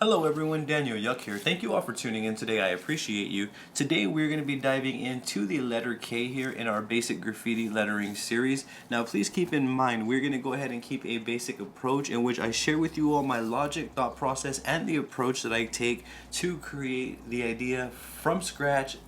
Hello everyone, Daniel Yuck here. Thank you all for tuning in today. I appreciate you. Today we're going to be diving into the letter K here in our basic graffiti lettering series. Now please keep in mind we're going to go ahead and keep a basic approach in which I share with you all my logic, thought process, and the approach that I take to create the idea from scratch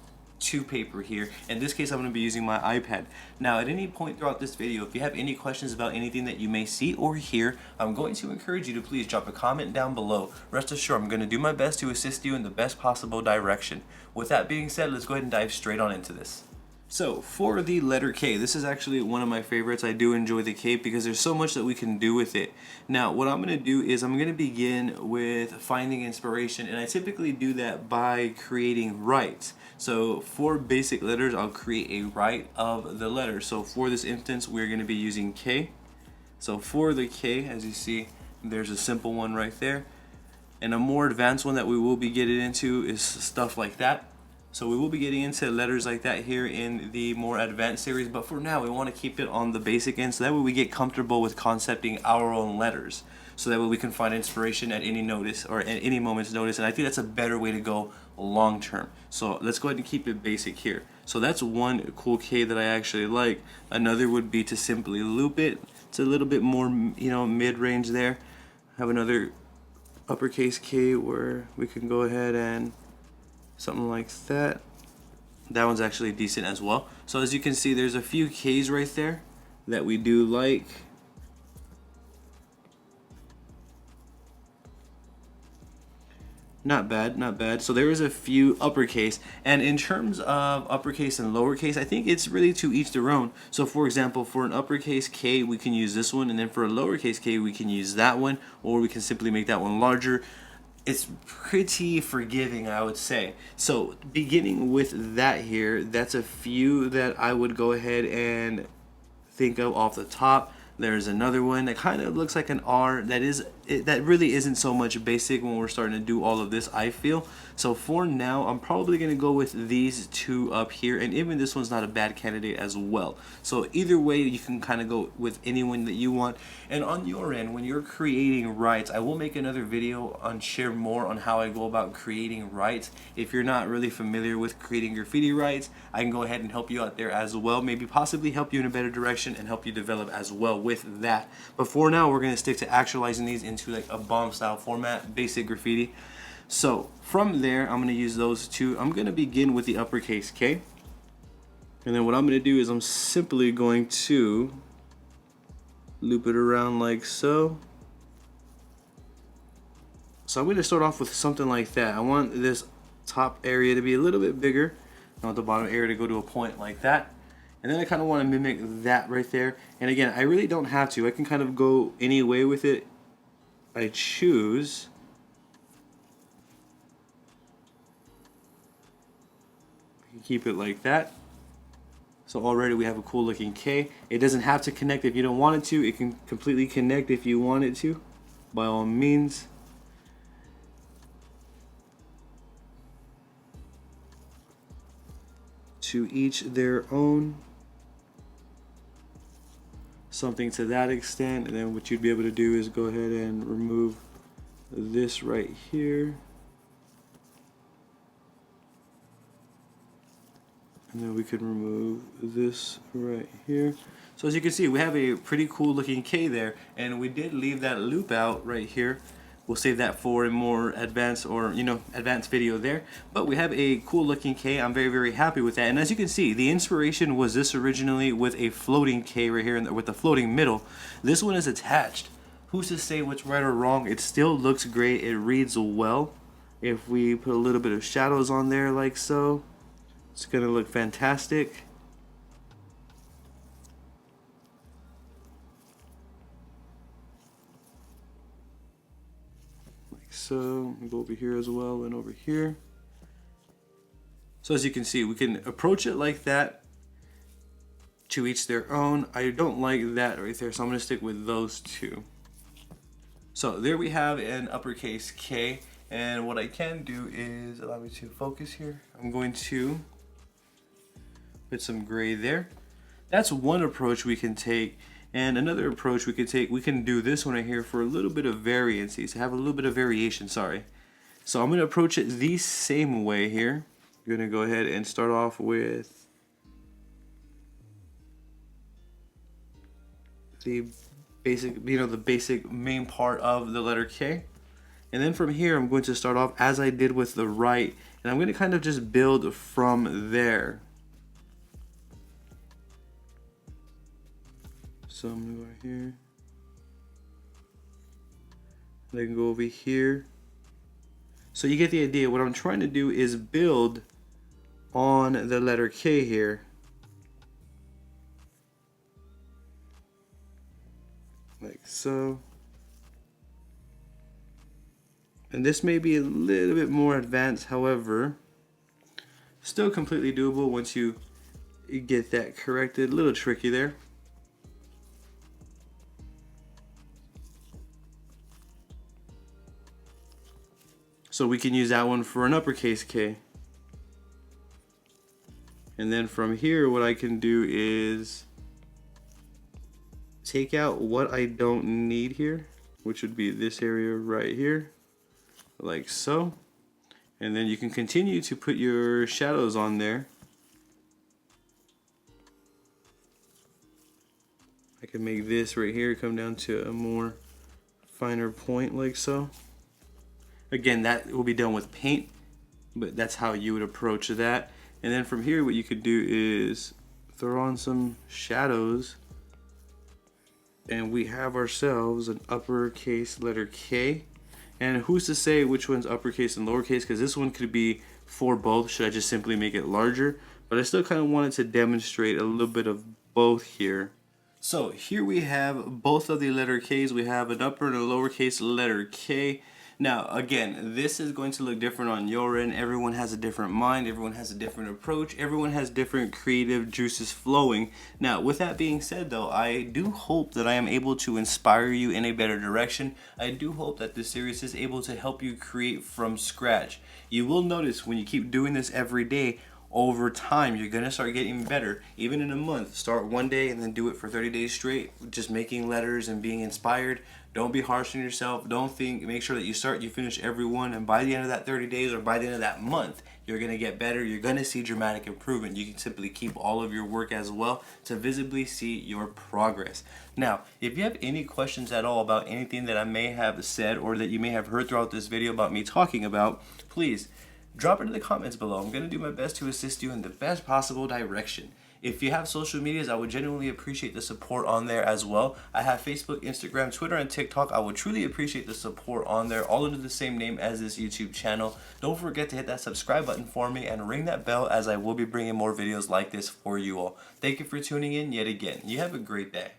to paper here. In this case, I'm going to be using my iPad. Now, at any point throughout this video, if you have any questions about anything that you may see or hear, I'm going to encourage you to please drop a comment down below. Rest assured, I'm going to do my best to assist you in the best possible direction. With that being said, let's go ahead and dive straight on into this. So, for the letter K, this is actually one of my favorites. I do enjoy the K because there's so much that we can do with it. Now, what I'm going to do is I'm going to begin with finding inspiration, and I typically do that by creating rights. So, for basic letters, I'll create a right of the letter. So, for this instance, we're going to be using K. So, for the K, as you see, there's a simple one right there. And a more advanced one that we will be getting into is stuff like that. So we will be getting into letters like that here in the more advanced series, but for now we want to keep it on the basic end so that way we get comfortable with concepting our own letters. So that way we can find inspiration at any notice or at any moment's notice, and I think that's a better way to go long term. So let's go ahead and keep it basic here. So that's one cool K that I actually like. Another would be to simply loop it. It's a little bit more, mid-range there. Have another uppercase K where we can go ahead and something like that. That one's actually decent as well. So as you can see, there's a few K's right there that we do like. Not bad, not bad. So there is a few uppercase, and in terms of uppercase and lowercase, I think it's really to each their own. So for example, for an uppercase K, we can use this one, and then for a lowercase K, we can use that one, or we can simply make that one larger. It's pretty forgiving, I would say. So beginning with that here, that's a few that I would go ahead and think of off the top. There's another one that kind of looks like an R that really isn't so much basic when we're starting to do all of this, I feel. So for now, I'm probably going to go with these two up here, and even this one's not a bad candidate as well. So either way, you can kind of go with anyone that you want. And on your end, when you're creating rights, I will make another video on share more on how I go about creating rights. If you're not really familiar with creating graffiti rights, I can go ahead and help you out there as well. Maybe possibly help you in a better direction and help you develop as well with that. But for now, we're going to stick to actualizing these into like a bomb style format, basic graffiti. So from there, I'm going to use those two. I'm going to begin with the uppercase K. And then what I'm going to do is I'm simply going to loop it around like so. So I'm going to start off with something like that. I want this top area to be a little bit bigger. I want the bottom area to go to a point like that. And then I kind of want to mimic that right there. And again, I really don't have to. I can kind of go any way with it I choose. I can keep it like that. So already we have a cool looking K. It doesn't have to connect if you don't want it to. It can completely connect if you want it to, by all means. To each their own. Something to that extent, and then what you'd be able to do is go ahead and remove this right here. And then we could remove this right here. So as you can see, we have a pretty cool looking K there, and we did leave that loop out right here. We'll save that for a more advanced advanced video there. But we have a cool looking K. I'm very, very happy with that. And as you can see, the inspiration was this originally with a floating K right here with the floating middle. This one is attached. Who's to say what's right or wrong? It still looks great. It reads well. If we put a little bit of shadows on there like so, it's going to look fantastic. So go over here as well and over here. So as you can see, we can approach it like that. To each their own. I don't like that right there, so I'm going to stick with those two. So there we have an uppercase K, and what I can do is allow me to focus here. I'm going to put some gray there. That's one approach we can take. And another approach we could take, we can do this one right here for a little bit of variancy, to have a little bit of variation, sorry. So I'm going to approach it the same way here. I'm going to go ahead and start off with the basic, the basic main part of the letter K. And then from here, I'm going to start off as I did with the right, and I'm going to kind of just build from there. So I'm going to go right here. And I can go over here. So you get the idea. What I'm trying to do is build on the letter K here. Like so. And this may be a little bit more advanced, however, still completely doable once you get that corrected. A little tricky there. So we can use that one for an uppercase K. And then from here, what I can do is take out what I don't need here, which would be this area right here, like so. And then you can continue to put your shadows on there. I can make this right here come down to a more finer point like so. Again, that will be done with paint, but that's how you would approach that. And then from here, what you could do is throw on some shadows, and we have ourselves an uppercase letter K. And who's to say which one's uppercase and lowercase, because this one could be for both. Should I just simply make it larger? But I still kind of wanted to demonstrate a little bit of both here. So here we have both of the letter K's. We have an upper and a lowercase letter K. Now, again, this is going to look different on your end. Everyone has a different mind. Everyone has a different approach. Everyone has different creative juices flowing. Now, with that being said, though, I do hope that I am able to inspire you in a better direction. I do hope that this series is able to help you create from scratch. You will notice when you keep doing this every day, over time, you're going to start getting better. Even in a month, start one day and then do it for 30 days straight, just making letters and being inspired. Don't be harsh on yourself. Don't think, make sure that you start, you finish every one, and by the end of that 30 days or by the end of that month, you're going to get better. You're going to see dramatic improvement. You can simply keep all of your work as well to visibly see your progress. Now, if you have any questions at all about anything that I may have said or that you may have heard throughout this video about me talking about, please drop it in the comments below. I'm going to do my best to assist you in the best possible direction. If you have social medias, I would genuinely appreciate the support on there as well. I have Facebook, Instagram, Twitter, and TikTok. I would truly appreciate the support on there, all under the same name as this YouTube channel. Don't forget to hit that subscribe button for me and ring that bell, as I will be bringing more videos like this for you all. Thank you for tuning in yet again. You have a great day.